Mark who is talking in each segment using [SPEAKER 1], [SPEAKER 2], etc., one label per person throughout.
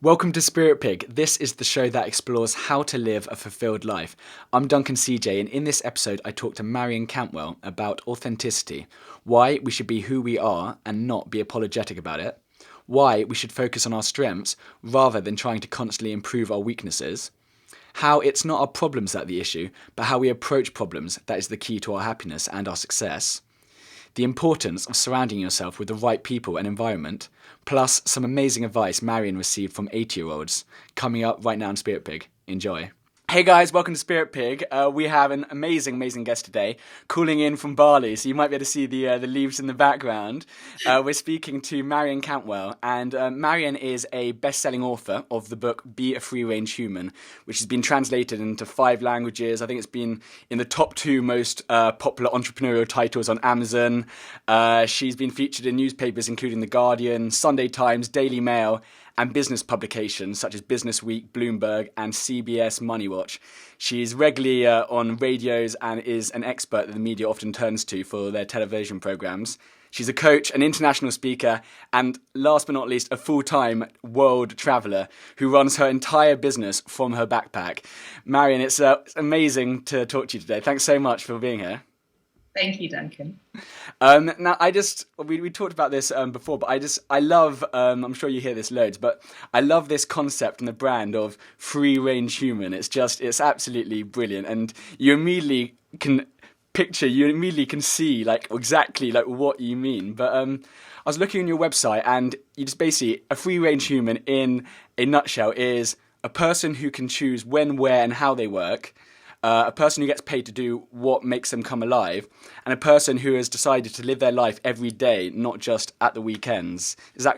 [SPEAKER 1] Welcome to Spirit Pig. This is the show that explores how to live a fulfilled life. I'm Duncan CJ, and in this episode, I talk to Marianne Cantwell about authenticity, why we should be who we are and not be apologetic about it, why we should focus on our strengths rather than trying to constantly improve our weaknesses, how it's not our problems that are the issue, but how we approach problems that is the key to our happiness and our success, the importance of surrounding yourself with the right people and environment, plus some amazing advice Marianne received from 80-year-olds, coming up right now in Spirit Pig. Enjoy. Hey guys, welcome to Spirit Pig. We have an amazing guest today, calling in from Bali, so you might be able to see the leaves in the background. We're speaking to Marianne Cantwell, and Marianne is a best-selling author of the book Be a Free-Range Human, which has been translated into 5 languages. I think it's been in the top 2 most popular entrepreneurial titles on Amazon. She's been featured in newspapers including The Guardian, Sunday Times, Daily Mail, and business publications such as Business Week, Bloomberg, and CBS Money Watch. She's regularly on radios and is an expert that the media often turns to for their television programs. She's a coach, an international speaker, and last but not least, a full-time world traveller who runs her entire business from her backpack. Marianne, it's amazing to talk to you today. Thanks so much for being here.
[SPEAKER 2] Thank you, Duncan.
[SPEAKER 1] Now, we talked about this before, but I love, I'm sure you hear this loads, but I love this concept and the brand of free-range human. It's absolutely brilliant. And you immediately can see like exactly like what you mean. But I was looking on your website, and you just basically, a free-range human in a nutshell is a person who can choose when, where, and how they work, a person who gets paid to do what makes them come alive, and a person who has decided to live their life every day, not just at the weekends. Is that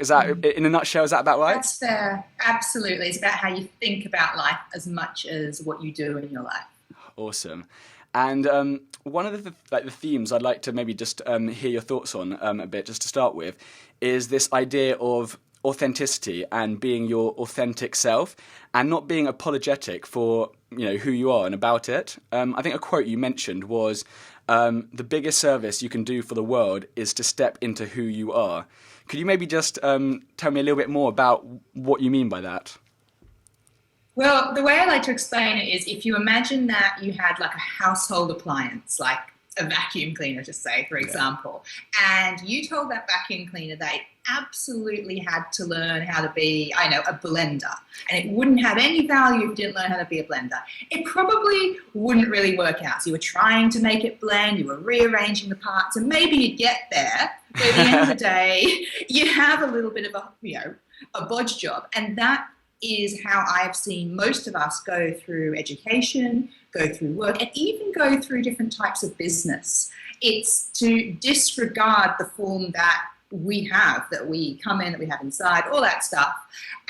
[SPEAKER 1] in a nutshell, is that about right?
[SPEAKER 2] That's fair. Absolutely. It's about how you think about life as much as what you do in your life.
[SPEAKER 1] Awesome. And one of the themes I'd like to maybe just hear your thoughts on a bit, just to start with, is this idea of authenticity and being your authentic self and not being apologetic for who you are and about it. I think a quote you mentioned was, the biggest service you can do for the world is to step into who you are. Could you maybe just tell me a little bit more about what you mean by that?
[SPEAKER 2] Well, the way I like to explain it is, if you imagine that you had like a household appliance, like a vacuum cleaner, just say, for example, and you told that vacuum cleaner that it absolutely had to learn how to be, a blender, and it wouldn't have any value if it didn't learn how to be a blender. It probably wouldn't really work out. So you were trying to make it blend, you were rearranging the parts, and maybe you'd get there, but at the end of the day, you have a little bit of a bodge job. And that is how I've seen most of us go through education, go through work, and even go through different types of business. It's to disregard the form that we have, that we come in, that we have inside, all that stuff,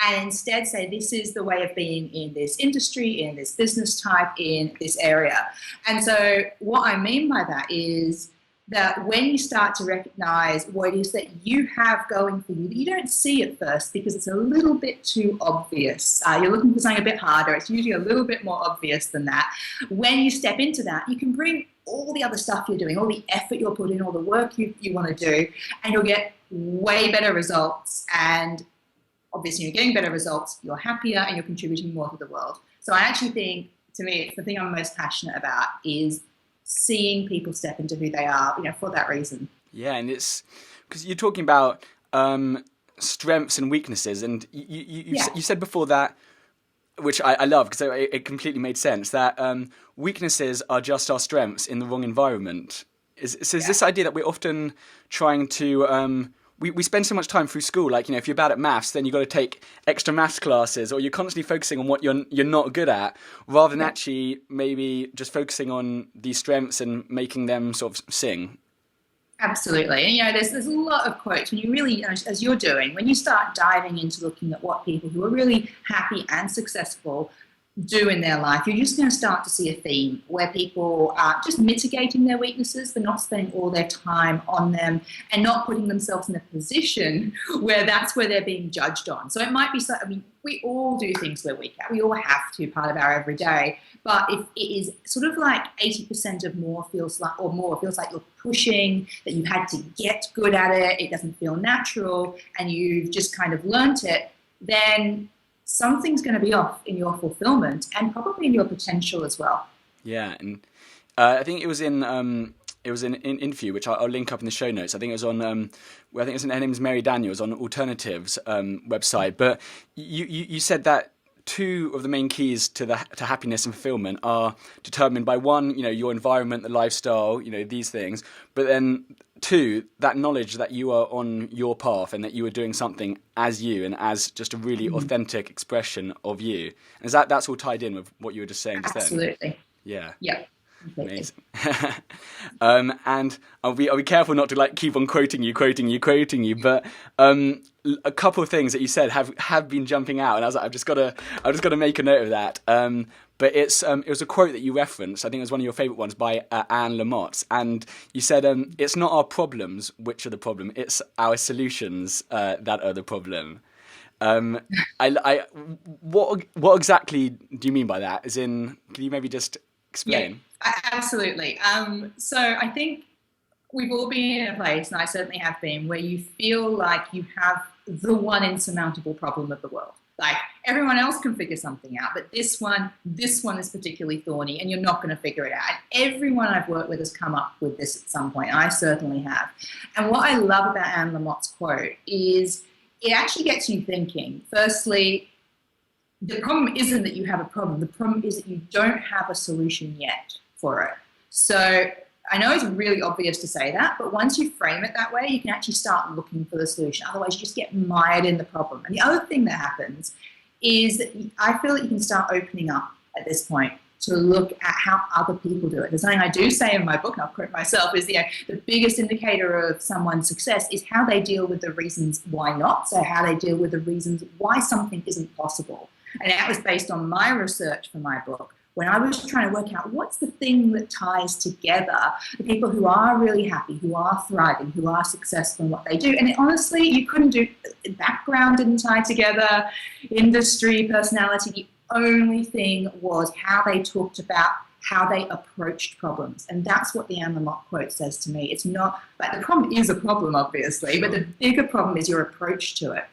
[SPEAKER 2] and instead say, this is the way of being in this industry, in this business type, in this area. And so what I mean by that is that when you start to recognize what it is that you have going for you, that you don't see at first because it's a little bit too obvious. You're looking for something a bit harder. It's usually a little bit more obvious than that. When you step into that, you can bring all the other stuff you're doing, all the effort you're putting, all the work you want to do, and you'll get way better results. And obviously, you're getting better results, you're happier, and you're contributing more to the world. So I actually think, to me, it's the thing I'm most passionate about is seeing people step into who they are, for that reason.
[SPEAKER 1] Yeah, and it's because you're talking about strengths and weaknesses, and you said before that, which I love because it completely made sense, that weaknesses are just our strengths in the wrong environment. Is this idea that we're often trying to we spend so much time through school, like, if you're bad at maths, then you've got to take extra maths classes, or you're constantly focusing on what you're not good at, rather than actually maybe just focusing on these strengths and making them sort of sing.
[SPEAKER 2] Absolutely. And, there's a lot of quotes when you really, as you're doing, when you start diving into looking at what people who are really happy and successful do in their life, you're just going to start to see a theme where people are just mitigating their weaknesses. They're not spending all their time on them and not putting themselves in a position where that's where they're being judged on. So it might be, we all do things we're weak at. We all have to, part of our everyday. But if it is sort of like 80% of more feels like you're pushing, that you had to get good at it, it doesn't feel natural, and you've just kind of learnt it, then something's going to be off in your fulfillment and probably in your potential as well.
[SPEAKER 1] Yeah, and I think it was in an interview which I'll link up in the show notes. I think it was on I think it was her name's Mary Daniels on Alternatives website. But you said that two of the main keys to happiness and fulfillment are determined by one, your environment, the lifestyle, these things. But then two, that knowledge that you are on your path and that you are doing something as you and as just a really authentic expression of you. And that's all tied in with what you were just saying just then.
[SPEAKER 2] Absolutely.
[SPEAKER 1] Yeah.
[SPEAKER 2] Yeah.
[SPEAKER 1] Amazing. And I'll be careful not to like keep on quoting you, but a couple of things that you said have been jumping out, and I was like, I've just got to make a note of that. But it was a quote that you referenced. I think it was one of your favourite ones by Anne Lamott, and you said, "It's not our problems which are the problem; it's our solutions that are the problem." What exactly do you mean by that? As in, can you maybe just explain?
[SPEAKER 2] Yeah, absolutely. So I think we've all been in a place, and I certainly have been, where you feel like you have the one insurmountable problem of the world. Like everyone else can figure something out, but this one is particularly thorny, and you're not going to figure it out. Everyone I've worked with has come up with this at some point. I certainly have. And what I love about Anne Lamott's quote is it actually gets you thinking. Firstly, the problem isn't that you have a problem. The problem is that you don't have a solution yet for it. So I know it's really obvious to say that, but once you frame it that way, you can actually start looking for the solution. Otherwise, you just get mired in the problem. And the other thing that happens is that I feel that you can start opening up at this point to look at how other people do it. There's something I do say in my book, and I'll quote myself, is the biggest indicator of someone's success is how they deal with the reasons why not. So how they deal with the reasons why something isn't possible. And that was based on my research for my book, when I was trying to work out what's the thing that ties together the people who are really happy, who are thriving, who are successful in what they do. And honestly, you couldn't do background didn't tie together, industry, personality. The only thing was how they talked about how they approached problems. And that's what the Anne Lamott quote says to me. It's not, like the problem is a problem, obviously, but the bigger problem is your approach to it.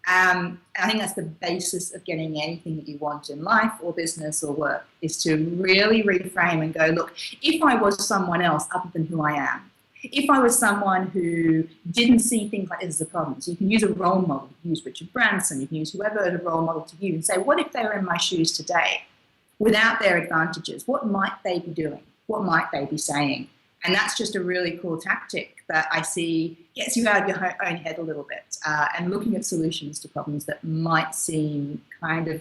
[SPEAKER 2] I think that's the basis of getting anything that you want in life or business or work, is to really reframe and go, look, if I was someone else other than who I am, if I was someone who didn't see things like this as a problem, so you can use a role model, you can use Richard Branson, you can use whoever is a role model to you and say, what if they were in my shoes today without their advantages? What might they be doing? What might they be saying? And that's just a really cool tactic that I see gets you out of your own head a little bit and looking at solutions to problems that might seem kind of,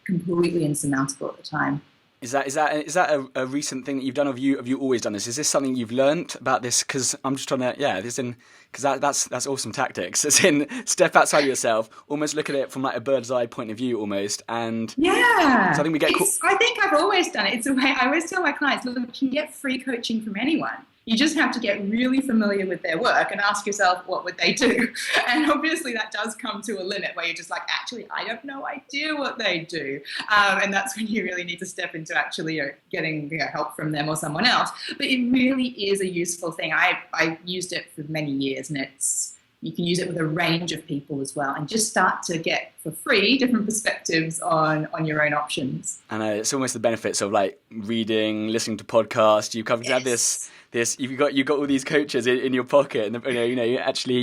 [SPEAKER 2] completely insurmountable at the time.
[SPEAKER 1] Is that a recent thing that you've done? Have you always done this? Is this something you've learnt about this? Because I'm just trying to, because that's awesome tactics. It's in step outside of yourself, almost look at it from like a bird's eye point of view almost. And
[SPEAKER 2] yeah,
[SPEAKER 1] so I think we get.
[SPEAKER 2] I think I've always done it. It's a way I always tell my clients, look, you can get free coaching from anyone. You just have to get really familiar with their work and ask yourself, what would they do? And obviously that does come to a limit where you're just like, actually, I have no idea what they do. And that's when you really need to step into actually getting help from them or someone else. But it really is a useful thing. I used it for many years, and you can use it with a range of people as well, and just start to get for free different perspectives on your own options. And
[SPEAKER 1] it's almost the benefits of like reading, listening to podcasts. You have this you've got all these coaches in your pocket, and you actually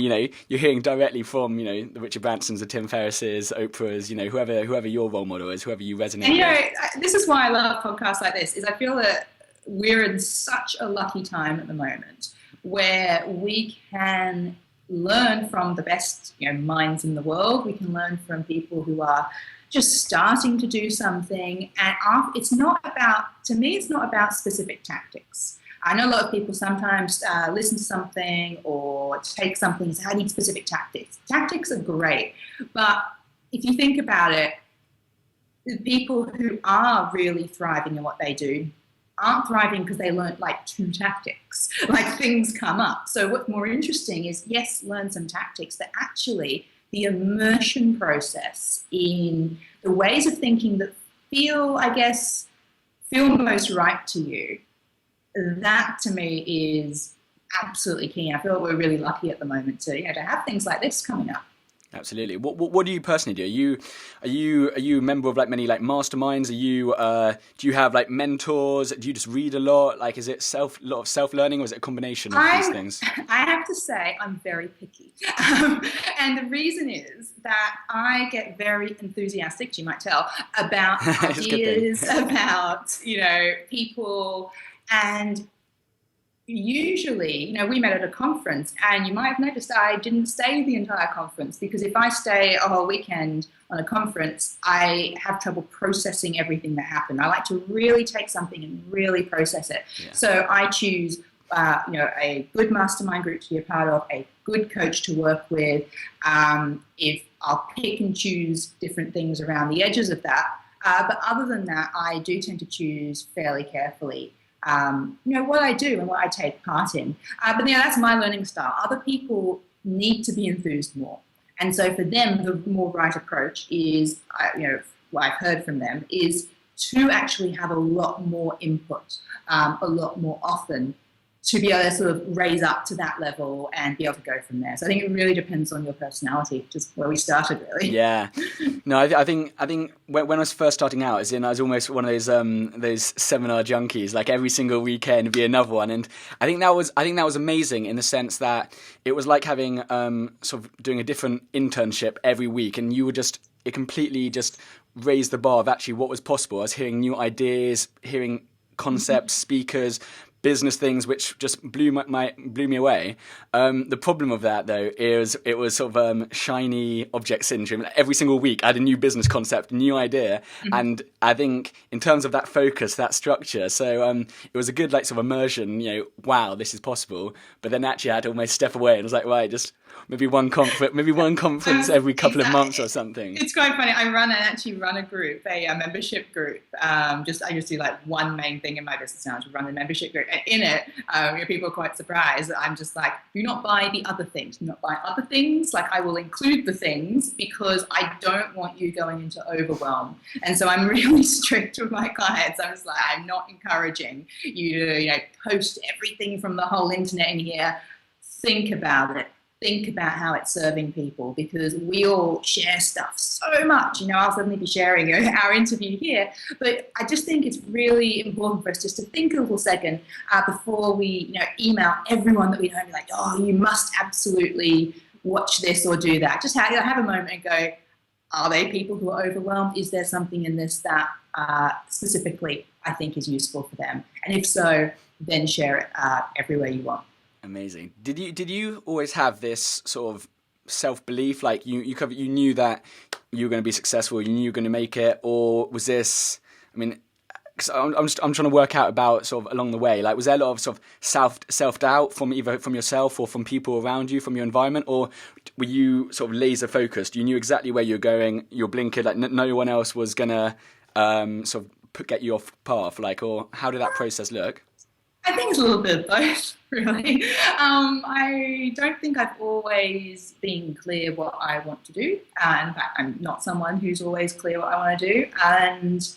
[SPEAKER 1] you're hearing directly from the Richard Bransons, the Tim Ferrisses, Oprahs, whoever your role model is, whoever you resonate with.
[SPEAKER 2] This is why I love podcasts like this. Is I feel that we're in such a lucky time at the moment where we can learn from the best minds in the world. We can learn from people who are just starting to do something, and it's not about specific tactics. I know a lot of people sometimes listen to something or take something and say, I need specific tactics. Tactics are great, but if you think about it, the people who are really thriving in what they do aren't thriving because they learnt like 2 tactics, like things come up. So what's more interesting is, yes, learn some tactics, but actually the immersion process in the ways of thinking that feel most right to you. That to me is absolutely key. I feel like we're really lucky at the moment to have things like this coming up.
[SPEAKER 1] Absolutely. What do you personally do? Are you a member of like many like masterminds? Are you do you have like mentors? Do you just read a lot? Like, is it lot of self learning, or is it a combination of these things?
[SPEAKER 2] I have to say, I'm very picky. And the reason is that I get very enthusiastic, you might tell, about ideas, about, people. And usually, we met at a conference, and you might have noticed I didn't stay the entire conference, because if I stay a whole weekend on a conference, I have trouble processing everything that happened. I like to really take something and really process it. Yeah. So I choose, a good mastermind group to be a part of, a good coach to work with. If I'll pick and choose different things around the edges of that. But other than that, I do tend to choose fairly carefully what I do and what I take part in. But that's my learning style. Other people need to be enthused more. And so for them, the more right approach is, what I've heard from them, is to actually have a lot more input, a lot more often, to be able to sort of raise up to that level and be able to go from there. So I think it really depends on your personality, just where we started, really.
[SPEAKER 1] Yeah. No, I think when I was first starting out, I was almost one of those seminar junkies. Like every single weekend would be another one, and I think that was amazing in the sense that it was like having sort of doing a different internship every week, and it completely just raised the bar of actually what was possible. I was hearing new ideas, hearing concepts, speakers, business things, which just blew me away. The problem of that, though, is it was sort of shiny object syndrome. Every single week, I had a new business concept, new idea, and I think in terms of that focus, that structure, so it was a good like sort of immersion. Wow, this is possible. But then actually, I had to almost step away, and I was like, right, just maybe one conference every couple of months or something.
[SPEAKER 2] It's quite funny. I actually run a group, a membership group. I just do like one main thing in my business now, to run a membership group. And in it, people are quite surprised. I'm just like, do not buy the other things. Do not buy other things. Like, I will include the things because I don't want you going into overwhelm. And so I'm really strict with my clients. I'm just like, I'm not encouraging you to, post everything from the whole internet in here. Think about it. Think about how it's serving people, because we all share stuff so much. I'll suddenly be sharing our interview here, but I just think it's really important for us just to think a little second before we email everyone that we know and be like, oh, you must absolutely watch this or do that. Just have a moment and go, are they people who are overwhelmed? Is there something in this that specifically I think is useful for them? And if so, then share it everywhere you want.
[SPEAKER 1] Amazing. Did you always have this sort of self-belief, like you knew that you were going to be successful, you knew you were going to make it, or was this? I mean, because I'm trying to work out about sort of along the way. Like, was there a lot of sort of self-doubt from either from yourself or from people around you, from your environment, or were you sort of laser focused? You knew exactly where you're going. You're blinkered. Like no one else was gonna sort of get you off path. Like, or how did that process look?
[SPEAKER 2] I think it's a little bit of both, really. I don't think I've always been clear what I want to do. In fact, I'm not someone who's always clear what I want to do. And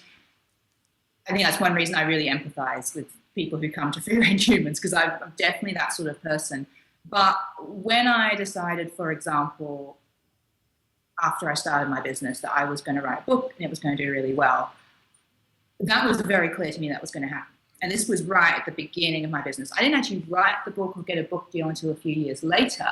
[SPEAKER 2] I think that's one reason I really empathize with people who come to Free Range Humans, because I'm definitely that sort of person. But when I decided, for example, after I started my business, that I was going to write a book and it was going to do really well, that was very clear to me that was going to happen. And this was right at the beginning of my business. I didn't actually write the book or get a book deal until a few years later.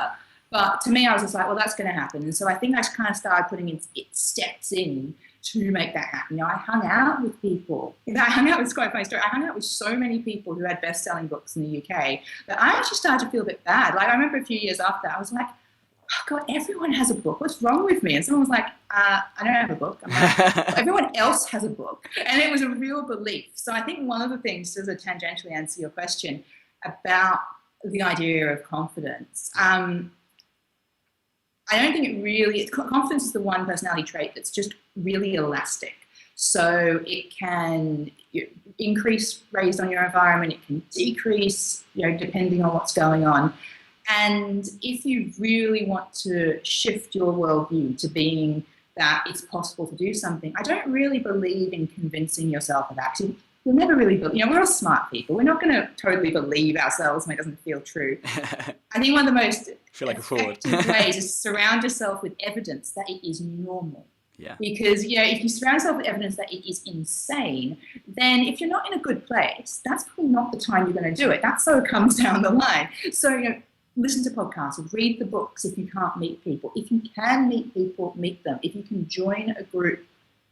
[SPEAKER 2] But to me, I was just like, well, that's going to happen. And so I think I kind of started putting in steps in to make that happen. I hung out with people. It's quite a funny story. I hung out with so many people who had best-selling books in the UK that I actually started to feel a bit bad. Like, I remember a few years after, I was like, oh God, everyone has a book. What's wrong with me? And someone was like, I don't have a book. I'm like, everyone else has a book. And it was a real belief. So I think one of the things, just to tangentially answer your question about the idea of confidence, I don't think confidence is the one personality trait that's just really elastic. So it can increase based on your environment. It can decrease, depending on what's going on. And if you really want to shift your worldview to being that it's possible to do something, I don't really believe in convincing yourself of that. we'll never really, we're all smart people. We're not going to totally believe ourselves when it doesn't feel true. I think one of the most
[SPEAKER 1] feel like a fraud.
[SPEAKER 2] effective ways is surround yourself with evidence that it is normal.
[SPEAKER 1] Yeah.
[SPEAKER 2] Because, if you surround yourself with evidence that it is insane, then if you're not in a good place, that's probably not the time you're going to do it. That sort of comes down the line. So, listen to podcasts, read the books if you can't meet people. If you can meet people, meet them. If you can join a group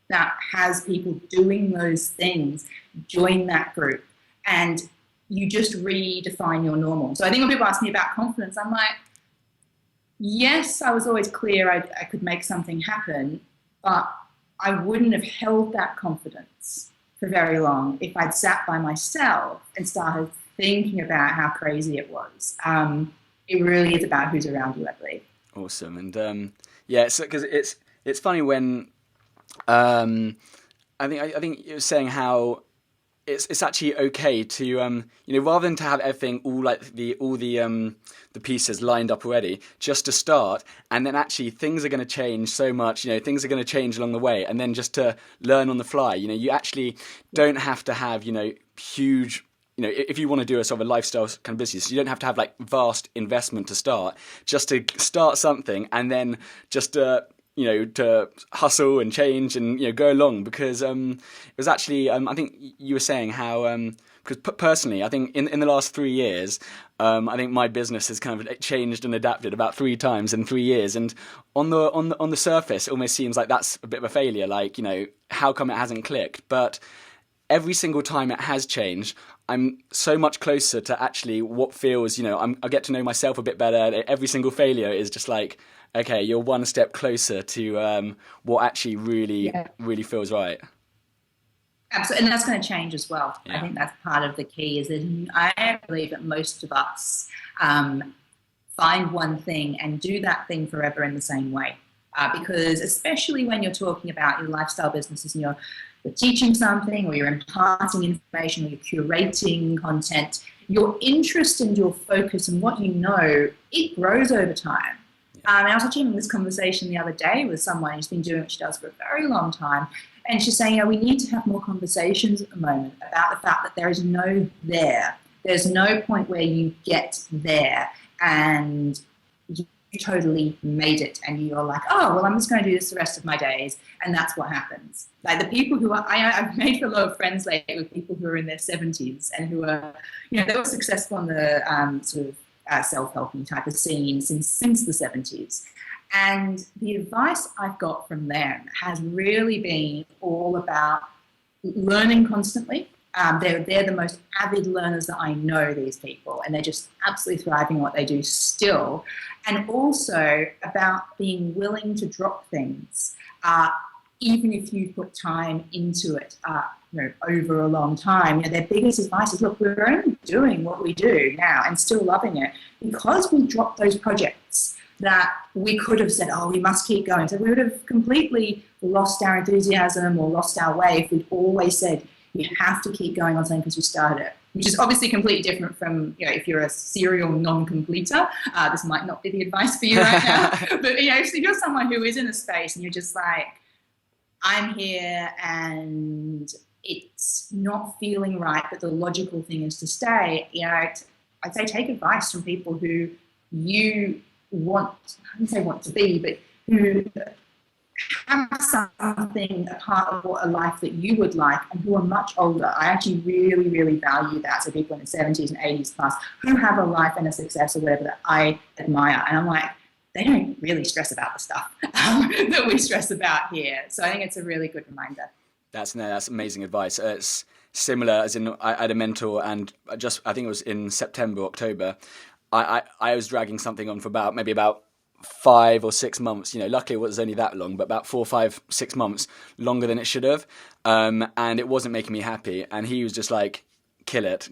[SPEAKER 2] that has people doing those things, join that group, and you just redefine your normal. So I think when people ask me about confidence, I'm like, yes, I was always clear I could make something happen, but I wouldn't have held that confidence for very long if I'd sat by myself and started thinking about how crazy it was. It really is about who's around you, I believe.
[SPEAKER 1] Awesome. And because it's funny when I think you were saying how it's actually okay to rather than to have everything all the pieces lined up already, just to start, and then actually things are going to change so much. Things are going to change along the way, and then just to learn on the fly. You actually don't have to have huge. If you want to do a sort of a lifestyle kind of business, you don't have to have like vast investment to start. Just to start something, and then just to hustle and change and go along, because it was actually I think you were saying how because personally I think in the last 3 years I think my business has kind of changed and adapted about 3 times in 3 years, and on the surface it almost seems like that's a bit of a failure, like how come it hasn't clicked, but every single time it has changed, I'm so much closer to actually what feels, I get to know myself a bit better. Every single failure is just like, okay, you're one step closer to what actually really feels right.
[SPEAKER 2] Absolutely, and that's going to change as well.
[SPEAKER 1] Yeah.
[SPEAKER 2] I think that's part of the key, is that I believe that most of us find one thing and do that thing forever in the same way. Because especially when you're talking about your lifestyle businesses and you're teaching something, or you're imparting information, or you're curating content, your interest and your focus and what it grows over time. And I was actually having this conversation the other day with someone who's been doing what she does for a very long time, and she's saying, we need to have more conversations at the moment about the fact that there is no there. There's no point where you get there and you totally made it and you're like, oh, well, I'm just going to do this the rest of my days, and that's what happens. Like the people who I've made a lot of friends lately with people who are in their 70s and who are, they were successful in the sort of self-helping type of scene since the 70s. And the advice I've got from them has really been all about learning constantly. They're the most avid learners that I know, these people, and they're just absolutely thriving in what they do still. And also about being willing to drop things, even if you put time into it, over a long time. Their biggest advice is, look, we're only doing what we do now and still loving it because we dropped those projects that we could have said, oh, we must keep going. So we would have completely lost our enthusiasm or lost our way if we'd always said, you have to keep going on something because you started it, which is obviously completely different from, if you're a serial non-completer. This might not be the advice for you right now. But, if you're someone who is in a space and you're just like, I'm here and it's not feeling right, but the logical thing is to stay, I'd say take advice from people who you want, I wouldn't say want to be, but who have something, a part of a life that you would like, and who are much older. I actually really, really value that. So people in the 70s and 80s plus who have a life and a success or whatever that I admire. And I'm like, they don't really stress about the stuff that we stress about here. So I think it's a really good reminder. That's
[SPEAKER 1] amazing advice. It's similar, as in I had a mentor, and I think it was in September, October, I was dragging something on for about 5 or 6 months. Luckily it was only that long, but about 4, 5, 6 months longer than it should have. And it wasn't making me happy. And he was just like, kill it,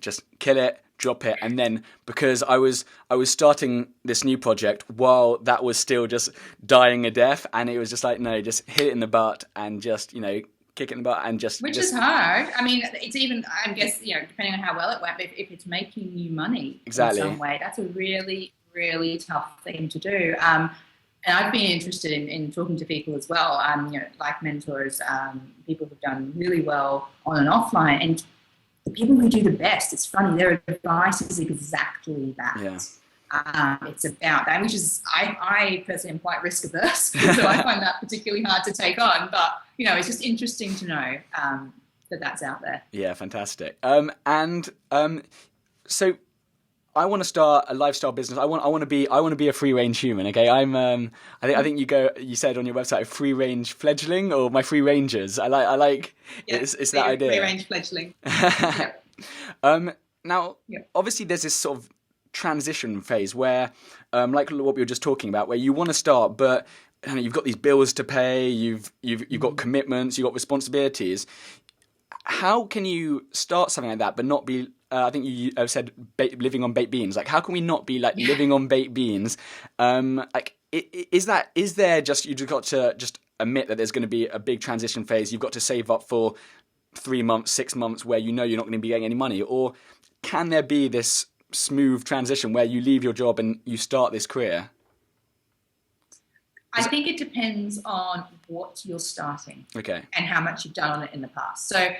[SPEAKER 1] drop it. And then because I was starting this new project while that was still just dying a death, and it was just like, no, just hit it in the butt and just, kick it in the butt and just...
[SPEAKER 2] Which is hard. I mean, it's even, I guess, depending on how well it went, but if it's making you money
[SPEAKER 1] exactly.
[SPEAKER 2] in some way, that's a really, really tough thing to do. And I've been interested in talking to people as well, like mentors, people who've done really well on and offline. And the people who do the best, it's funny, their advice is exactly that.
[SPEAKER 1] Yeah.
[SPEAKER 2] It's about that, which is, I personally am quite risk averse, so I find that particularly hard to take on. But, it's just interesting to know that that's out there.
[SPEAKER 1] Yeah, fantastic. So I want to start a lifestyle business. I want to be a free range human. Okay, I think you said on your website, free range fledgling, or my free rangers. I like it's that idea.
[SPEAKER 2] Free range fledgling. Yeah.
[SPEAKER 1] Now, obviously, there's this sort of transition phase where, like what we were just talking about, where you want to start, but you've got these bills to pay, you've got commitments, you've got responsibilities. How can you start something like that but not be? I think you said living on baked beans. Like, how can we not be like living on baked beans? Is there just you just got to just admit that there's going to be a big transition phase? You've got to save up for 3 months, 6 months where you're not going to be getting any money, or can there be this smooth transition where you leave your job and you start this career?
[SPEAKER 2] I think it depends on what you're starting,
[SPEAKER 1] okay,
[SPEAKER 2] and how much you've done on it in the past. So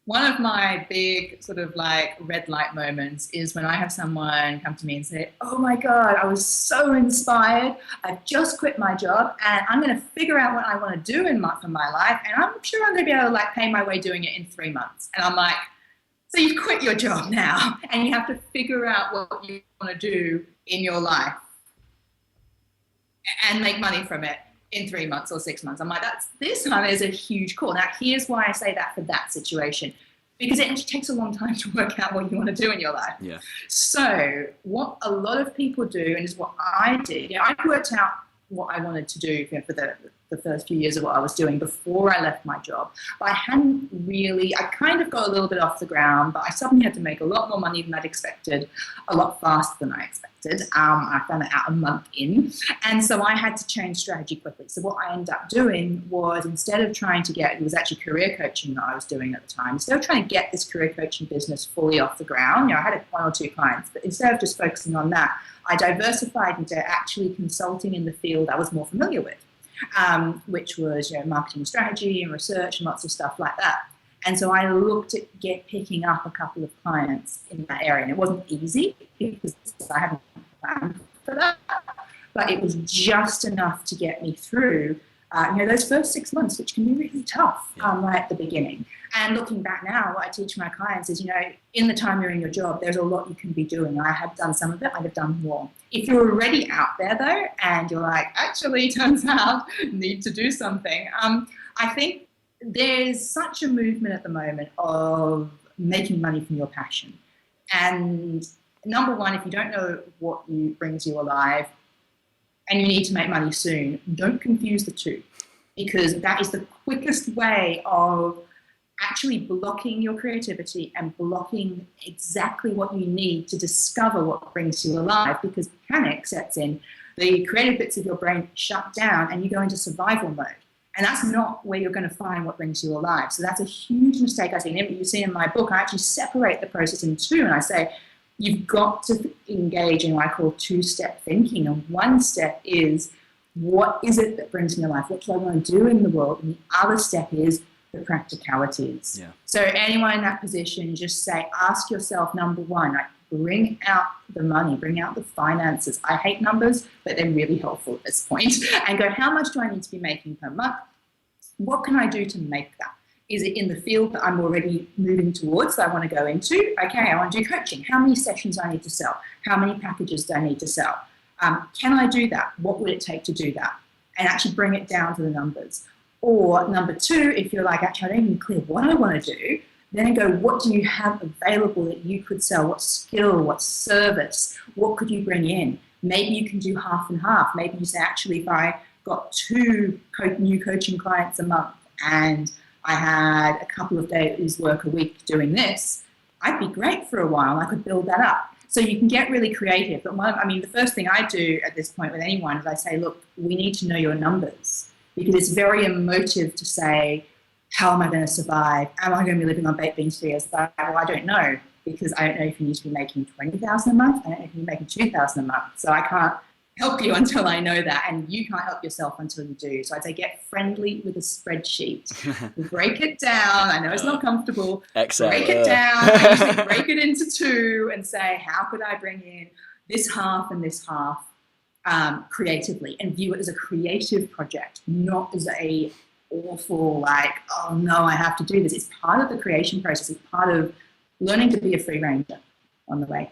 [SPEAKER 2] one of my big sort of like red light moments is when I have someone come to me and say, oh my God, I was so inspired. I've just quit my job and I'm going to figure out what I want to do for my life. And I'm sure I'm going to be able to like pay my way doing it in 3 months. And I'm like, so you've quit your job now and you have to figure out what you want to do in your life and make money from it in 3 months or 6 months. I'm like, this one is a huge call. Now, here's why I say that for that situation, because it takes a long time to work out what you want to do in your life.
[SPEAKER 1] Yeah.
[SPEAKER 2] So what a lot of people do, and is what I did, I worked out what I wanted to do for the first few years of what I was doing before I left my job. But I kind of got a little bit off the ground, but I suddenly had to make a lot more money than I'd expected, a lot faster than I expected. I found it out a month in. And so I had to change strategy quickly. So what I ended up doing was, instead of trying to it was actually career coaching that I was doing at the time. Instead of trying to get this career coaching business fully off the ground, I had 1 or 2 clients, but instead of just focusing on that, I diversified into actually consulting in the field I was more familiar with, which was marketing strategy and research and lots of stuff like that. And so I looked at picking up a couple of clients in that area, and it wasn't easy because I hadn't planned for that, but it was just enough to get me through those first 6 months, which can be really tough right at the beginning. And looking back now, what I teach my clients is, in the time you're in your job, there's a lot you can be doing. I have done some of it, I'd have done more. If you're already out there though, and you're like, actually, turns out, need to do something, I think there's such a movement at the moment of making money from your passion. And number one, if you don't know what brings you alive, and you need to make money soon, don't confuse the two, because that is the quickest way of actually blocking your creativity and blocking exactly what you need to discover what brings you alive, because panic sets in, the creative bits of your brain shut down, and you go into survival mode. And that's not where you're going to find what brings you alive. So that's a huge mistake I see. And you see in my book, I actually separate the process in two, and I say, you've got to engage in what I call 2-step thinking. And one step is, what is it that brings me alive? What do I want to do in the world? And the other step is the practicalities.
[SPEAKER 1] Yeah.
[SPEAKER 2] So anyone in that position, just ask yourself, number one, bring out the money, bring out the finances. I hate numbers, but they're really helpful at this point. And go, how much do I need to be making per month? What can I do to make that? Is it in the field that I'm already moving towards that I want to go into? Okay, I want to do coaching. How many sessions do I need to sell? How many packages do I need to sell? Can I do that? What would it take to do that? And actually bring it down to the numbers. Or number two, if you're like, actually, I don't even clear what I want to do, then go, what do you have available that you could sell? What skill, what service, what could you bring in? Maybe you can do half and half. Maybe you say, actually, if I got 2 new coaching clients a month and I had a couple of days work a week doing this, I'd be great for a while. I could build that up. So you can get really creative. But the first thing I do at this point with anyone is I say, look, we need to know your numbers, because it's very emotive to say, how am I going to survive? Am I going to be living on baked beans for years? Well, I don't know, because I don't know if you need to be making $20,000 a month. I don't know if you're making $2,000 a month. So I can't help you until I know that, and you can't help yourself until you do. So I'd say get friendly with a spreadsheet. Break it down. I know it's not comfortable.
[SPEAKER 1] Excel.
[SPEAKER 2] Break it down. I usually break it into two and say, how could I bring in this half and this half creatively, and view it as a creative project, not as a awful, like, oh no, I have to do this. It's part of the creation process. It's part of learning to be a free ranger on the way.